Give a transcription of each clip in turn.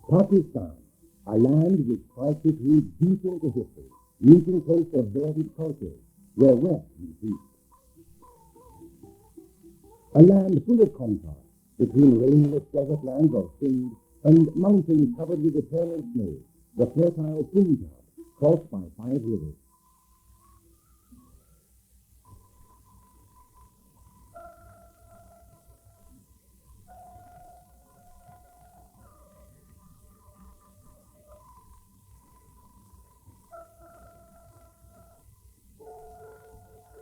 Pakistan, a land which strikes its roots deep into history, meeting close of varied cultures, where West meets East. A land full of contrast between rainless desert lands of sand and mountains covered with eternal snow, the fertile Punjab, crossed by 5 rivers.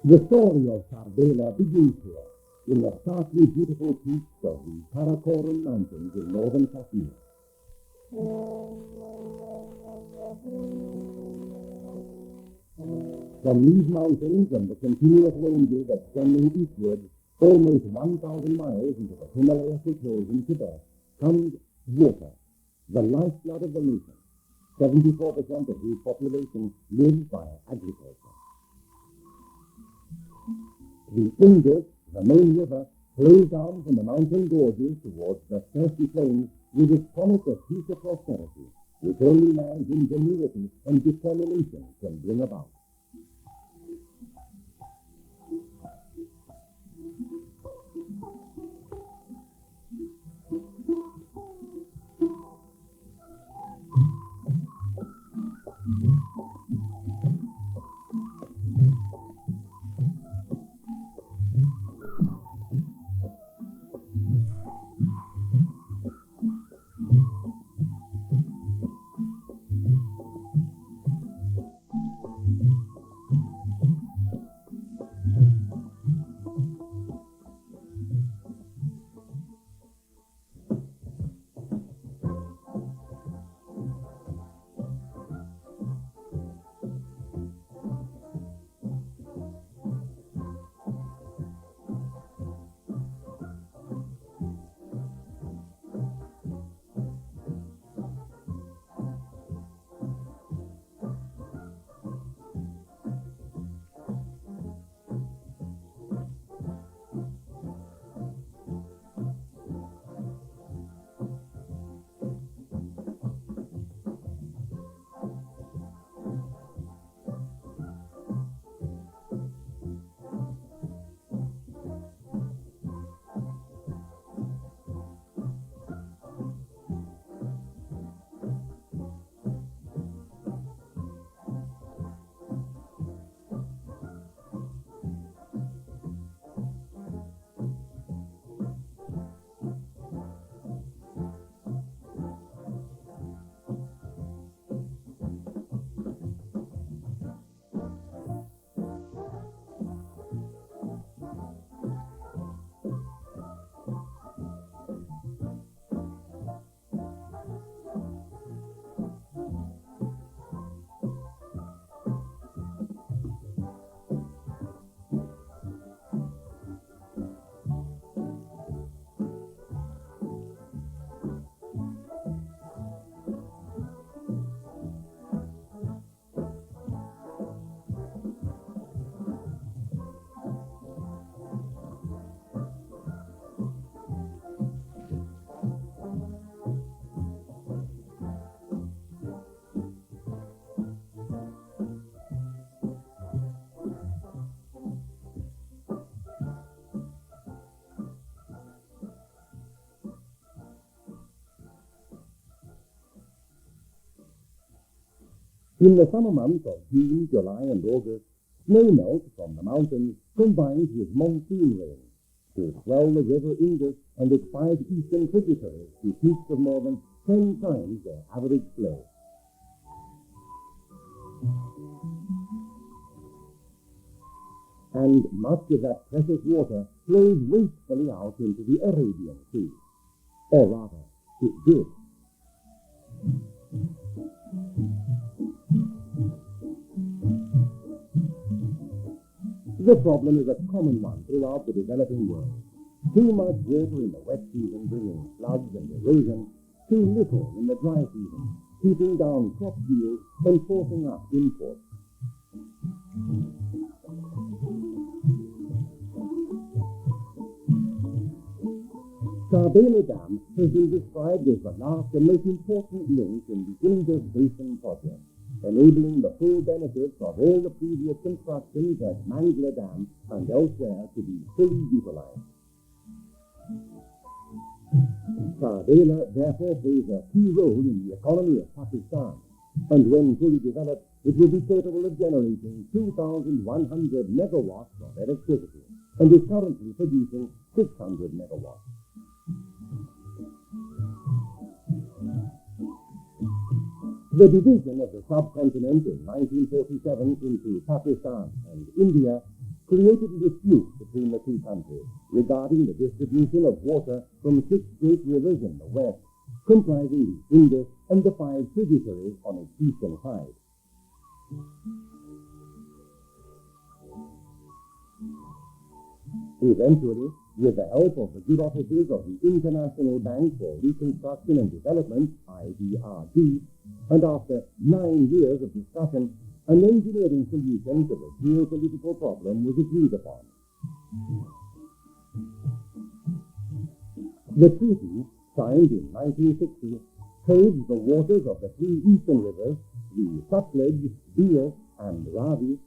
The story of Tarbela begins here, in the starkly beautiful peaks of the Karakoram mountains in northern Kashmir. From these mountains and the continuous ranges extending eastward, almost 1,000 miles into the Himalaya foothills in Tibet, comes water, the lifeblood of the nation. 74% of whose population lives by agriculture. The Indus, the main river, flows down from the mountain gorges towards the thirsty plains with its promise of future prosperity, which only man's ingenuity and determination can bring about. In the summer months of June, July, and August, snow melt from the mountains combines with monsoon rain to swell the river Indus and its 5 eastern tributaries to peaks of more than 10 times their average flow. And much of that precious water flows wastefully out into the Arabian Sea, or rather, it did. The problem is a common one throughout the developing world. Too much water in the wet season bringing floods and erosion, too little in the dry season, keeping down crop yields and forcing up imports. Tarbela Dam has been described as the last and most important link in the Indus Basin project, enabling the full benefits of all the previous constructions at Mangla Dam and elsewhere to be fully utilized. Tarbela therefore plays a key role in the economy of Pakistan, and when fully developed, it will be capable of generating 2,100 megawatts of electricity, and is currently producing 600 megawatts. The division of the subcontinent in 1947 into Pakistan and India created a dispute between the two countries regarding the distribution of water from 6 great rivers in the west, comprising the Indus and the 5 tributaries on its eastern side. Eventually, with the help of the good offices of the International Bank for Reconstruction and Development, IBRD, and after 9 years of discussion, an engineering solution to the geopolitical problem was agreed upon. The treaty, signed in 1960, paves the waters of the 3 eastern rivers, the Sutlej, Bias, and Ravi,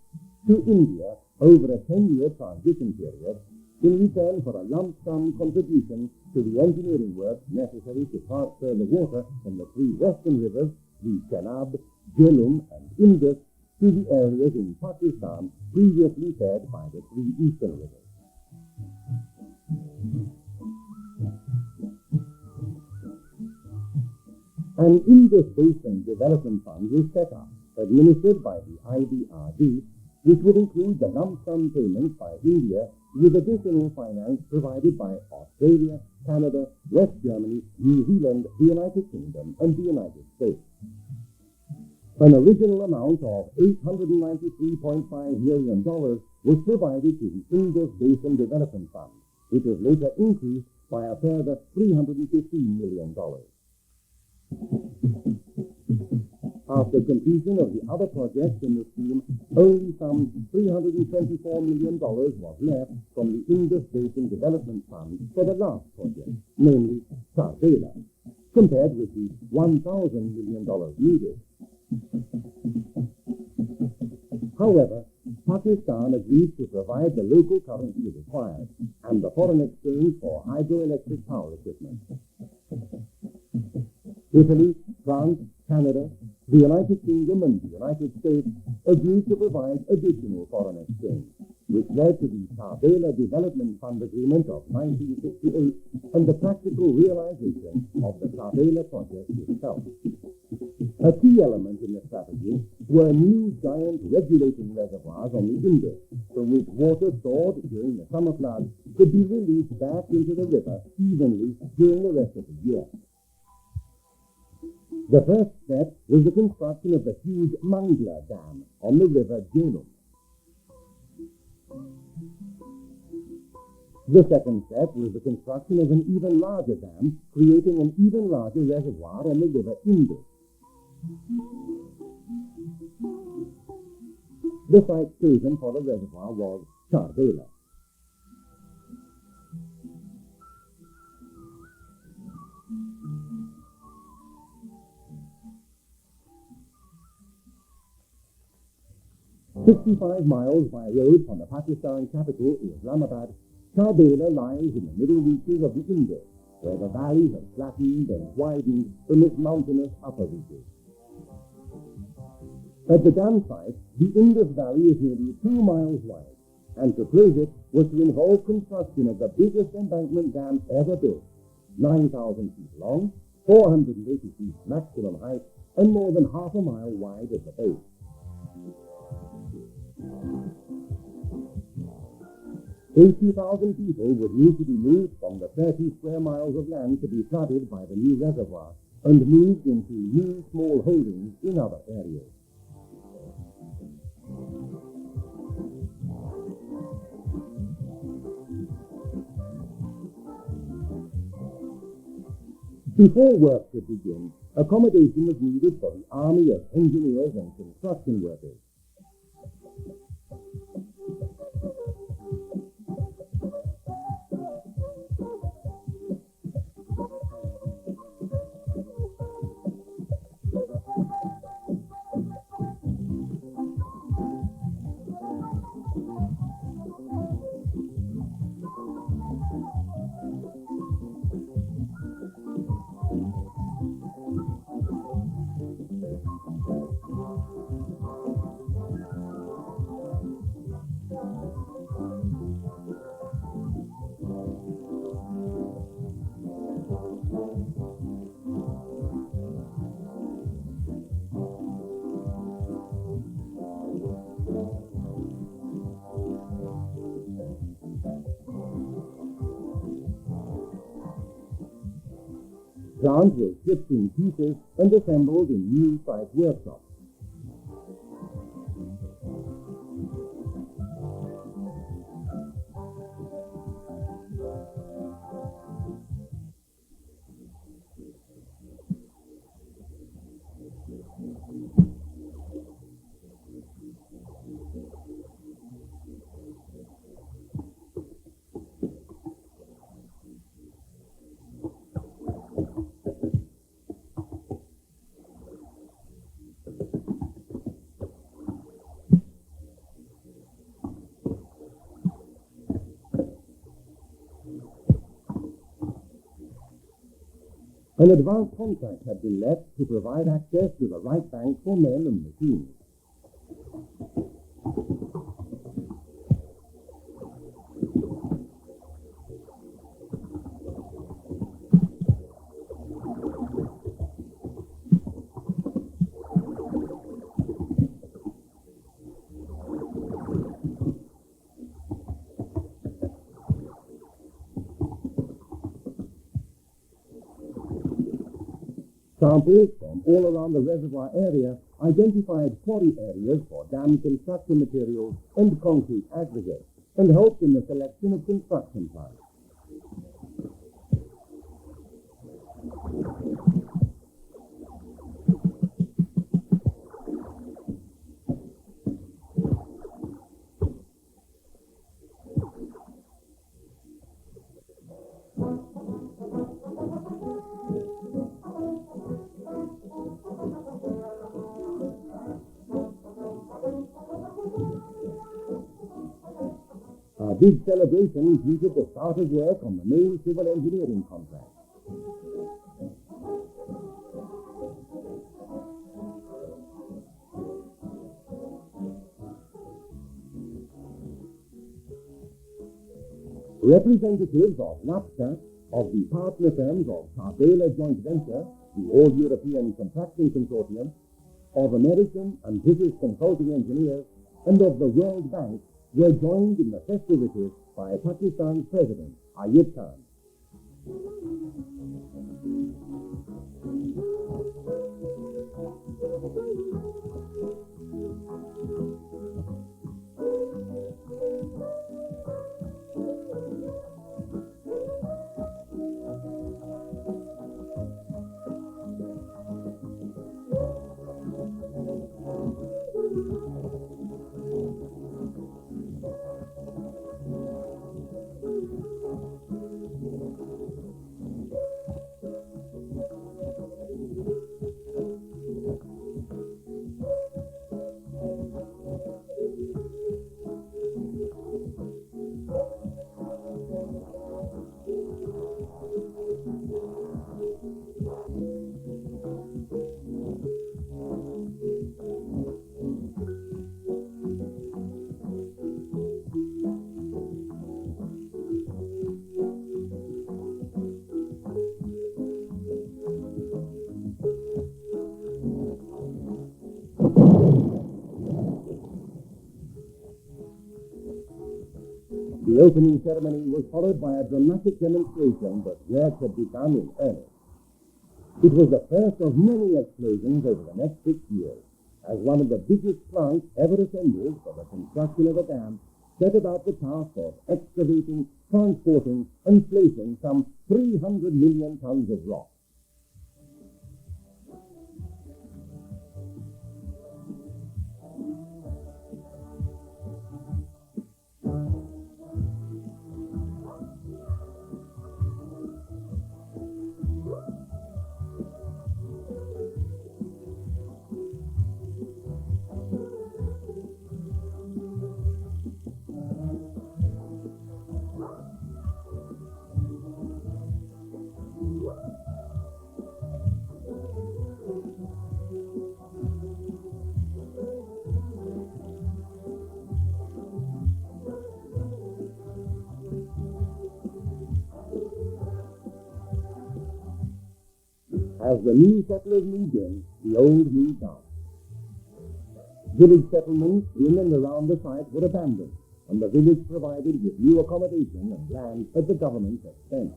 to India over a 10-year transition period, in return for a lump sum contribution to the engineering work necessary to transfer the water from the 3 western rivers, the Chenab, Jhelum, and Indus, to the areas in Pakistan previously fed by the 3 eastern rivers. An Indus Basin Development Fund was set up, administered by the IBRD, which would include the lump sum payments by India with additional finance provided by Australia, Canada, West Germany, New Zealand, the United Kingdom, and the United States. An original amount of $893.5 million was provided to the Indus Basin Development Fund, which was later increased by a further $315 million. After completion of the other projects in the scheme, only some $324 million was left from the Indus Basin Development Fund for the last project, namely Tarbela, compared with the $1,000 million needed. However, Pakistan agreed to provide the local currency required and the foreign exchange for hydroelectric power equipment. Italy, France, Canada, the United Kingdom, and the United States agreed to provide additional foreign exchange, which led to the Tarbela Development Fund Agreement of 1968 and the practical realization of the Tarbela project itself. A key element in the strategy were new giant regulating reservoirs on the Indus, from which water stored during the summer floods could be released back into the river evenly during the rest of the year. The first step was the construction of the huge Mangla Dam on the river Jhelum. The second step was the construction of an even larger dam, creating an even larger reservoir on the river Indus. The site chosen for the reservoir was Tarbela. "65 miles by road from the Pakistan capital, Islamabad, Tarbela lies in the middle reaches of the Indus, where the valleys have flattened and widened from its mountainous upper reaches. At the dam site, the Indus Valley is nearly 2 miles wide, and to close it was to involve construction of the biggest embankment dam ever built, 9,000 feet long, 480 feet maximum height, and more than half a mile wide at the base. $80,000 people would need to be moved from the 30 square miles of land to be flooded by the new reservoir and moved into new small holdings in other areas. Before work could begin, accommodation was needed for the army of engineers and construction workers. Plant was shipped in pieces and assembled in new site workshops. An advance contract had been left to provide access to the right bank for men and machines. Samples from all around the reservoir area identified quarry areas for dam construction materials and concrete aggregates, and helped in the selection of construction plants. A big celebration greeted the start of work on the main civil engineering contract. Representatives of NAFTA, of the partner firms of Tarbela Joint Venture, the All-European Contracting Consortium, of American and British consulting engineers, and of the World Bank were joined in the festivities by Pakistan's President, Ayub Khan. The opening ceremony was followed by a dramatic demonstration that work had begun in earnest. It was the first of many explosions over the next 6 years, as one of the biggest plants ever assembled for the construction of a dam set about the task of excavating, transporting, and placing some 300 million tons of rock. As the new settlers moved in, the old moved out. Village settlements in and around the site were abandoned, and the village provided with new accommodation and land at the government's expense.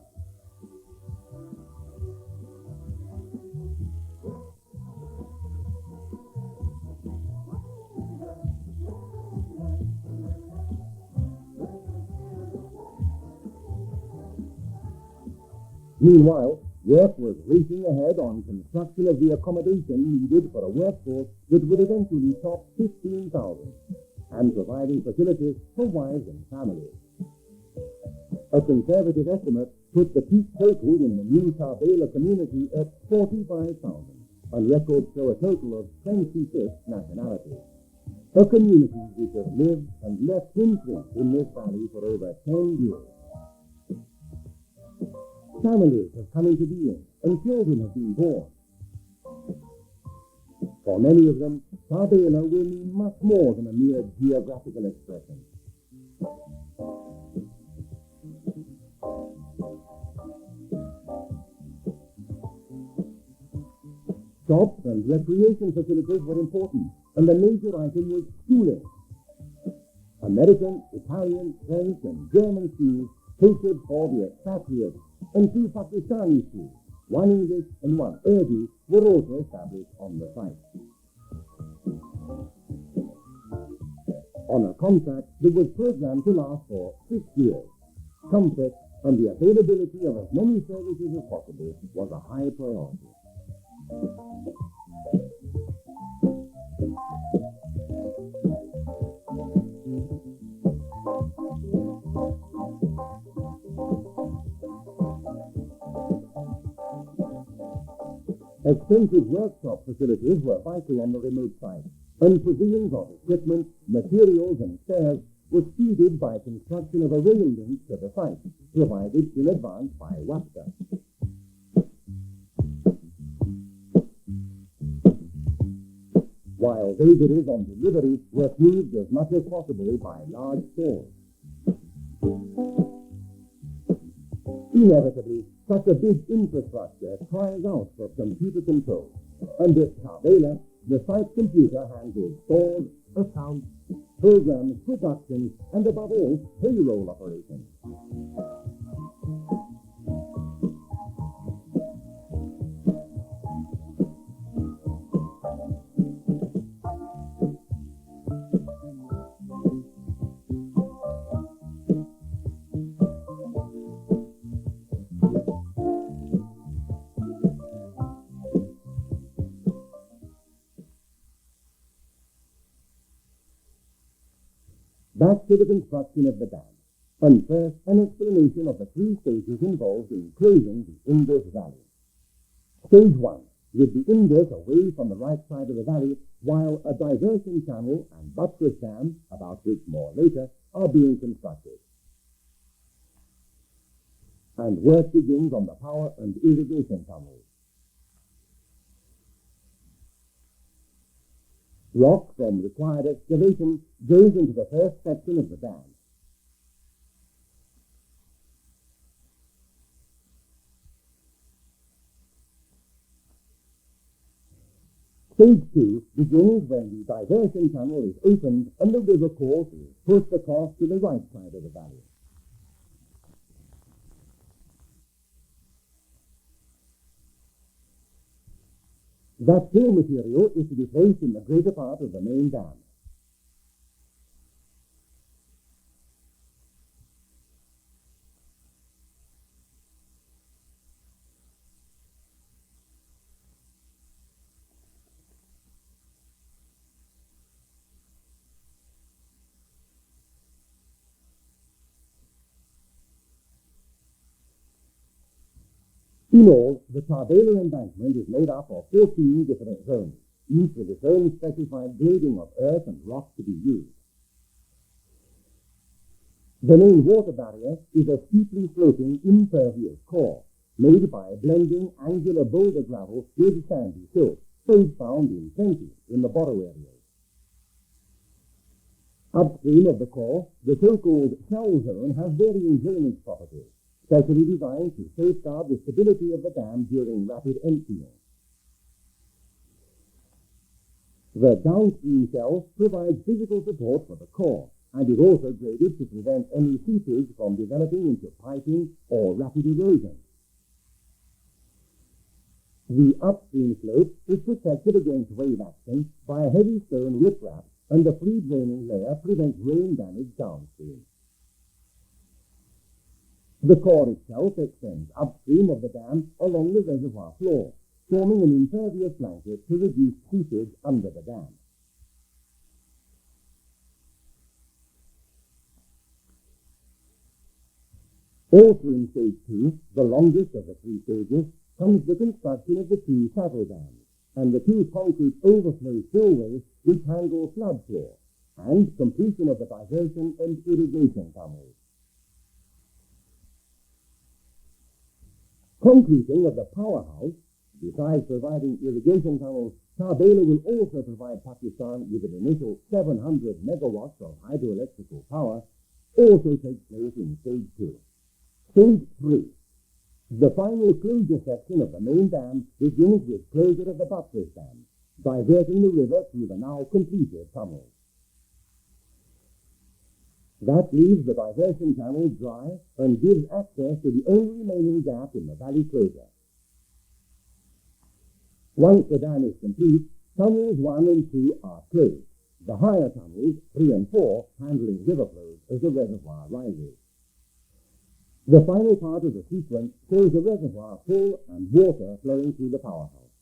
Meanwhile, work was racing ahead on construction of the accommodation needed for a workforce that would eventually top 15,000 and providing facilities for wives and families. A conservative estimate put the peak total in the new Tarbela community at 45,000, and records show a total of 26 nationalities. A community which has lived and left imprint in this valley for over 10 years. Families have come into being, and children have been born. For many of them, Tarbela will mean much more than a mere geographical expression. Shops and recreation facilities were important, and the major item was schooling. American, Italian, French, and German schools catered for the expatriates, and two Pakistani schools, one English and one Urdu, were also established on the site. On a contract that was programmed to last for 6 years, comfort and the availability of as many services as possible was a high priority. Extensive workshop facilities were vital on the remote site, and provisions of equipment, materials, and spares were speeded by construction of a rail link to the site, provided in advance by WAPTA. While vagaries on delivery were moved as much as possible by large stores. Inevitably, such a big infrastructure cries out for computer control, and at Tarbela, the site computer handles stores, accounts, programs, production, and above all, payroll operations. Back to the construction of the dam, and first an explanation of the three stages involved in closing the Indus Valley. Stage 1, with the Indus away from the right side of the valley, while a diversion channel and buttress dam, about which more later, are being constructed. And work begins on the power and irrigation tunnels. Rock from required excavation goes into the first section of the dam. Stage 2 begins when the diversion tunnel is opened and the river course is pushed across to the right side of the valley. That fill material is to be placed in the greater part of the main dam. In all, the Tarbela embankment is made up of 14 different zones, each with its own specified grading of earth and rock to be used. The main water barrier is a steeply sloping impervious core, made by blending angular boulder gravel with sandy silt, both found in plenty in the borrow areas. Upstream of the core, the so-called shell zone has varying drainage properties, specially designed to safeguard the stability of the dam during rapid emptying. The downstream shell provides physical support for the core, and is also graded to prevent any seepage from developing into piping or rapid erosion. The upstream slope is protected against wave action by a heavy stone riprap, and the free draining layer prevents rain damage downstream. The core itself extends upstream of the dam along the reservoir floor, forming an impervious blanket to reduce seepage under the dam. Also in stage 2, the longest of the 3 stages, comes the construction of the 2 saddle dams and the 2 concrete overflow spillways which handle flood floor, and completion of the diversion and irrigation tunnels. Concreting of the powerhouse, besides providing irrigation tunnels, Tarbela will also provide Pakistan with an initial 700 megawatts of hydroelectrical power, also takes place in stage 2. Stage 3. The final closure section of the main dam begins with closure of the buttress dam, diverting the river through the now completed tunnels. That leaves the diversion channel dry and gives access to the only remaining gap in the valley closure. Once the dam is complete, tunnels 1 and 2 are closed. The higher tunnels, 3 and 4, handling river flows as the reservoir rises. The final part of the sequence shows the reservoir full and water flowing through the powerhouse.